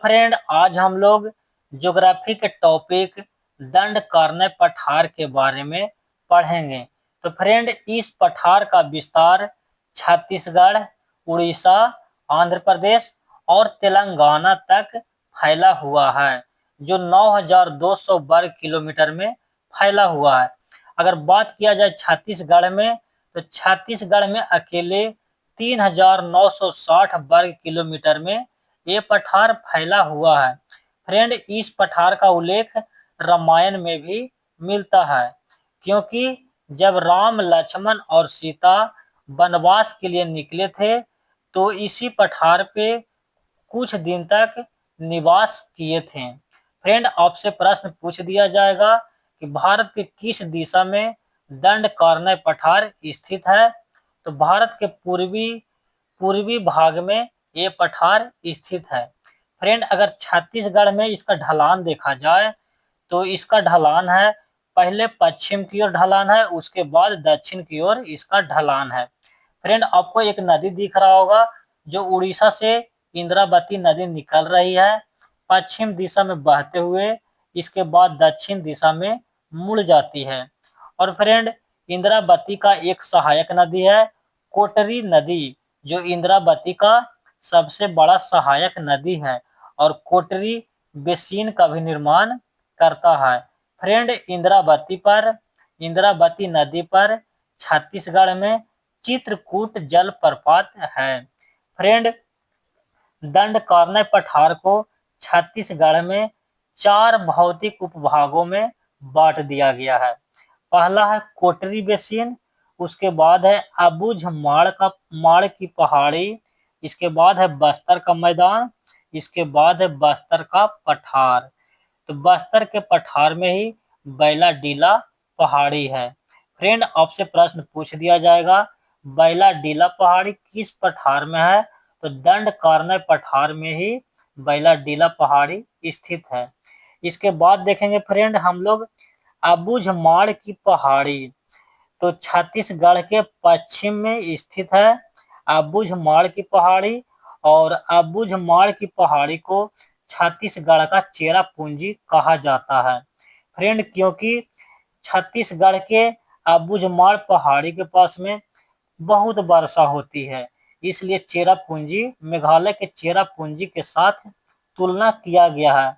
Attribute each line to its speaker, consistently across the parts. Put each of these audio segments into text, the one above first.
Speaker 1: Friend, आज हम लोग ज्योग्राफी के टॉपिक दंडकारण्य पठार के बारे में पढ़ेंगे। तो फ्रेंड, इस पठार का विस्तार छत्तीसगढ़, उड़ीसा, आंध्र प्रदेश और तेलंगाना तक फैला हुआ है, जो 9,200 वर्ग किलोमीटर में फैला हुआ है। अगर बात किया जाए छत्तीसगढ़ में, तो छत्तीसगढ़ में अकेले 3,960 वर्ग किलोमीटर में ये पठार फैला हुआ है। फ्रेंड, इस पठार का उल्लेख रामायण में भी मिलता है, क्योंकि जब राम, लक्ष्मण और सीता वनवास के लिए निकले थे, तो इसी पठार पे कुछ दिन तक निवास किए थे। फ्रेंड, आपसे प्रश्न पूछ दिया जाएगा कि भारत के किस दिशा में दंडकारण्य पठार स्थित है। तो भारत के पूर्वी पूर्वी भाग में ये पठार स्थित है। फ्रेंड, अगर छत्तीसगढ़ में इसका ढलान देखा जाए, तो इसका ढलान है, पहले पश्चिम की ओर ढलान है, उसके बाद दक्षिण की ओर इसका ढलान है। फ्रेंड, आपको एक नदी दिख रहा होगा, जो उड़ीसा से इंद्रावती नदी निकल रही है, पश्चिम दिशा में बहते हुए इसके बाद दक्षिण दिशा में मुड़ जाती है। और फ्रेंड, इंद्रावती का एक सहायक नदी है कोटरी नदी, जो इंद्रावती का सबसे बड़ा सहायक नदी है और कोटरी बेसिन का भी निर्माण करता है। फ्रेंड, इंद्रावती नदी पर छत्तीसगढ़ में चित्रकूट जलप्रपात है। फ्रेंड, दंडकारण्य पठार को छत्तीसगढ़ में 4 भौतिक उपभागों में बांट दिया गया है। पहला है कोटरी बेसिन, उसके बाद है अबुझ माड़ की पहाड़ी, इसके बाद है बस्तर का मैदान, इसके बाद है बस्तर का पठार। तो बस्तर के पठार में ही बैला डीला पहाड़ी है। फ्रेंड, आपसे प्रश्न पूछ दिया जाएगा, बैला डीला पहाड़ी किस पठार में है। तो दंडकारण्य पठार में ही बैला डीला पहाड़ी स्थित है। इसके बाद देखेंगे फ्रेंड हम लोग अबुझ माड़ की पहाड़ी, तो छत्तीसगढ़ के पश्चिम में स्थित है अबुझ माड़ की पहाड़ी। और अबुझ माड़ की पहाड़ी को छत्तीसगढ़ का चेरापूंजी कहा जाता है। फ्रेंड, क्योंकि छत्तीसगढ़ के अबुझ माड़ पहाड़ी के पास में बहुत वर्षा होती है, इसलिए चेरापूंजी मेघालय के चेरापूंजी के साथ तुलना किया गया है।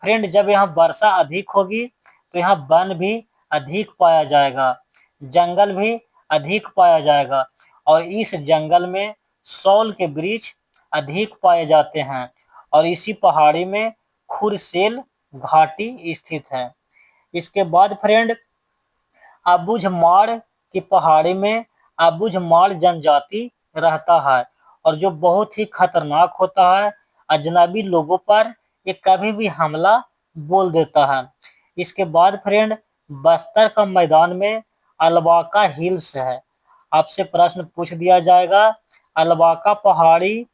Speaker 1: फ्रेंड, जब यहाँ वर्षा अधिक होगी, तो यहाँ वन भी अधिक पाया जाएगा, जंगल भी अधिक पाया जाएगा, और इस जंगल में सौल के वृक्ष अधिक पाए जाते हैं। और इसी पहाड़ी में खुरसेल घाटी स्थित है। इसके बाद फ्रेंड, अबुझ माड़ की पहाड़ी में अबुझ माड़ जनजाति रहता है, और जो बहुत ही खतरनाक होता है। अजनबी लोगों पर ये कभी भी हमला बोल देता है। इसके बाद फ्रेंड, बस्तर का मैदान में अलबाका हिल्स है। आपसे प्रश्न पूछ दिया जाएगा, अलबाका पहाड़ी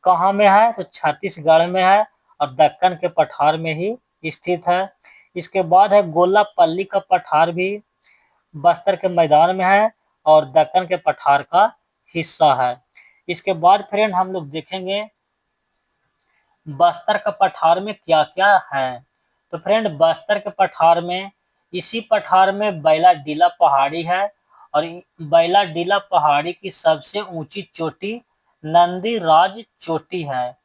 Speaker 1: कहाँ में है। तो छत्तीसगढ़ में है और दक्कन के पठार में ही स्थित है। इसके बाद है गोलापल्ली का पठार भी बस्तर के मैदान में है और दक्कन के पठार का हिस्सा है। इसके बाद फ्रेंड हम लोग देखेंगे बस्तर का पठार में क्या क्या है। तो फ्रेंड, बस्तर के पठार में, इसी पठार में बैला डीला पहाड़ी है, और बैला डीला पहाड़ी की सबसे ऊंची चोटी नंदीराज चोटी है,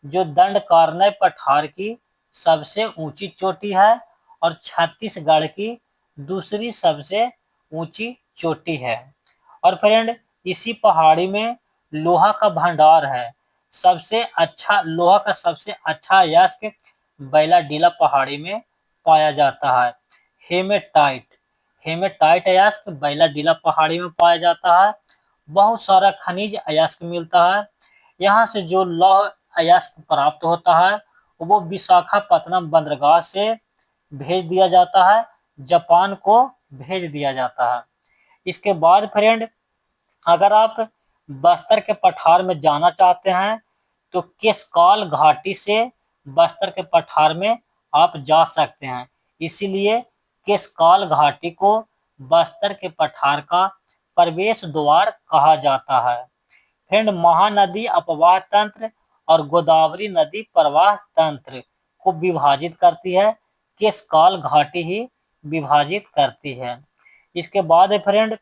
Speaker 1: जो दंडकारण्य पठार की सबसे ऊंची चोटी है और छत्तीसगढ़ की दूसरी सबसे ऊंची चोटी है। और फ्रेंड, इसी पहाड़ी में लोहा का भंडार है। सबसे अच्छा लोहा का सबसे अच्छा अयस्क बैला डीला पहाड़ी में पाया जाता है। हेमेटाइट हेमेटाइट अयस्क बैला डीला पहाड़ी में पाया जाता है। बहुत सारा खनिज अयस्क मिलता है। यहाँ से जो लौह अयस्क प्राप्त होता है, वो विशाखापत्तनम बंदरगाह से भेज दिया जाता है, जापान को भेज दिया जाता है। इसके बाद फ्रेंड, अगर आप बस्तर के पठार में जाना चाहते हैं, तो केशकाल घाटी से बस्तर के पठार में आप जा सकते हैं। इसीलिए केशकाल घाटी को बस्तर के पठार का प्रवेश द्वार कहा जाता है। फ्रेंड, महानदी अपवाह तंत्र और गोदावरी नदी प्रवाह तंत्र को विभाजित करती है। केशकाल घाटी ही विभाजित करती है। इसके बाद है फ्रेंड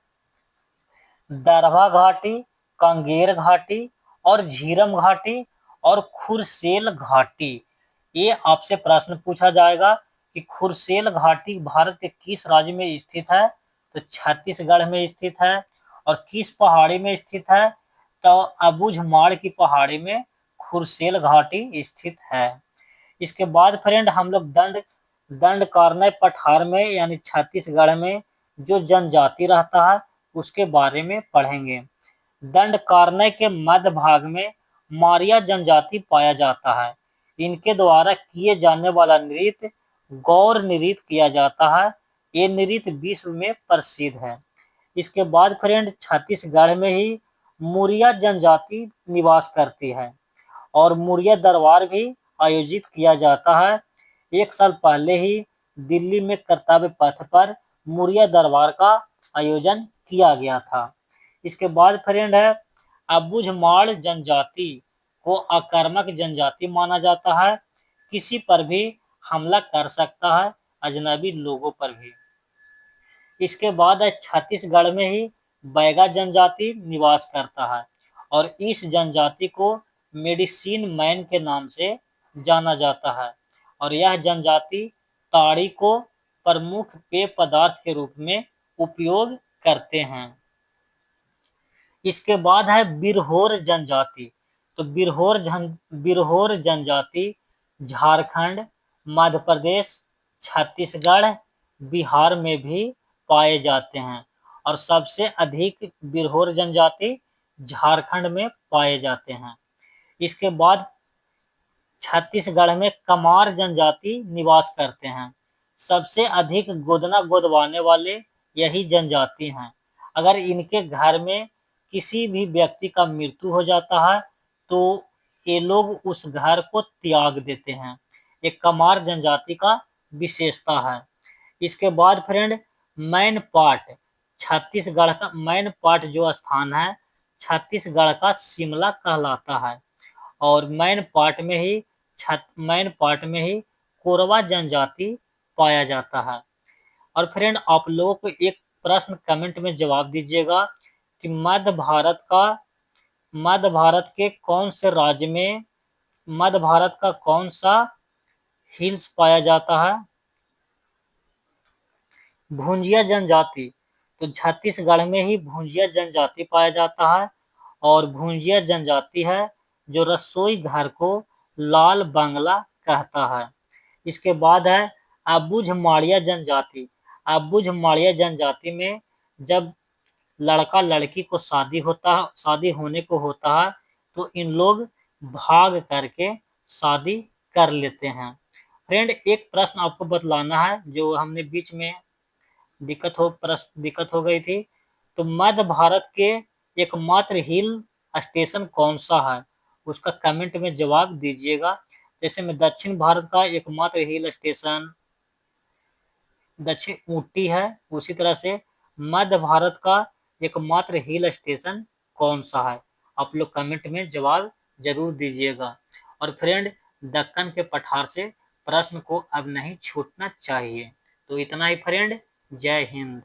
Speaker 1: दरभा घाटी, कांगेर घाटी और झीरम घाटी और खुरसेल घाटी। ये आपसे प्रश्न पूछा जाएगा कि खुरसेल घाटी भारत के किस राज्य में स्थित है, तो छत्तीसगढ़ में स्थित है। और किस पहाड़ी में स्थित है, तो अबूझमाड़ की पहाड़ी में खुरसेल घाटी स्थित है। इसके बाद फ्रेंड हम लोग दंडकारण्य पठार में यानी छत्तीसगढ़ में जो जनजाति रहता है उसके बारे में पढ़ेंगे। दंडकारण्य के मध्य भाग में मारिया जनजाति पाया जाता है। इनके द्वारा किए जाने वाला नृत्य गौर नृत्य किया जाता है। ये नृत्य विश्व में प्रसिद्ध है। इसके बाद फ्रेंड छत्तीसगढ़ में ही मुरिया जनजाति निवास करती है और मुरिया दरबार भी आयोजित किया जाता है। 1 साल पहले ही दिल्ली में कर्तव्य पथ पर मुरिया दरबार का आयोजन किया गया था। इसके बाद फ्रेंड है अबूझमाड़ जनजाति को आक्रामक जनजाति माना जाता है। किसी पर भी हमला कर सकता है, अजनबी लोगों पर भी। इसके बाद है छत्तीसगढ़ में ही बैगा जनजाति निवास करता है और इस जनजाति को मेडिसिन मैन के नाम से जाना जाता है और यह जनजाति ताड़ी को प्रमुख पेय पदार्थ के रूप में उपयोग करते हैं। इसके बाद है बिरहोर जनजाति। तो बिरहोर जनजाति झारखंड, मध्य प्रदेश, छत्तीसगढ़, बिहार में भी पाए जाते हैं और सबसे अधिक बिरहोर जनजाति झारखंड में पाए जाते हैं। इसके बाद छत्तीसगढ़ में कमार जनजाति निवास करते हैं। सबसे अधिक गोदना गोदवाने वाले यही जनजाति हैं। अगर इनके घर में किसी भी व्यक्ति का मृत्यु हो जाता है तो ये लोग उस घर को त्याग देते हैं। एक कमार जनजाति का विशेषता है। इसके बाद फ्रेंड मैनपाट, छत्तीसगढ़ का मैनपाट जो स्थान है छत्तीसगढ़ का शिमला कहलाता है और मैनपाट में ही कोरवा जनजाति पाया जाता है। और फ्रेंड आप लोगों को एक प्रश्न कमेंट में जवाब दीजिएगा कि मध्य भारत के कौन से राज्य में मध्य भारत का कौन सा हिल्स पाया जाता है। भुंजिया जनजाति, तो छत्तीसगढ़ में ही भुंजिया जनजाति पाया जाता है और भुंजिया जनजाति है जो रसोई घर को लाल बांग्ला कहता है। इसके बाद है अबूझमाड़िया जनजाति। अबूझमाड़िया जनजाति में जब लड़का लड़की को शादी होने को होता है तो इन लोग भाग करके शादी कर लेते हैं। फ्रेंड एक प्रश्न आपको बतलाना है जो हमने बीच में दिक्कत हो गई थी। तो मध्य भारत के एकमात्र हिल स्टेशन कौन सा है, उसका कमेंट में जवाब दीजिएगा। जैसे में दक्षिण भारत का एकमात्र हिल स्टेशन दक्षिण ऊटी है, उसी तरह से मध्य भारत का एकमात्र हिल स्टेशन कौन सा है, आप लोग कमेंट में जवाब जरूर दीजिएगा। और फ्रेंड दक्कन के पठार से प्रश्न को अब नहीं छूटना चाहिए। तो इतना ही फ्रेंड, जय हिंद।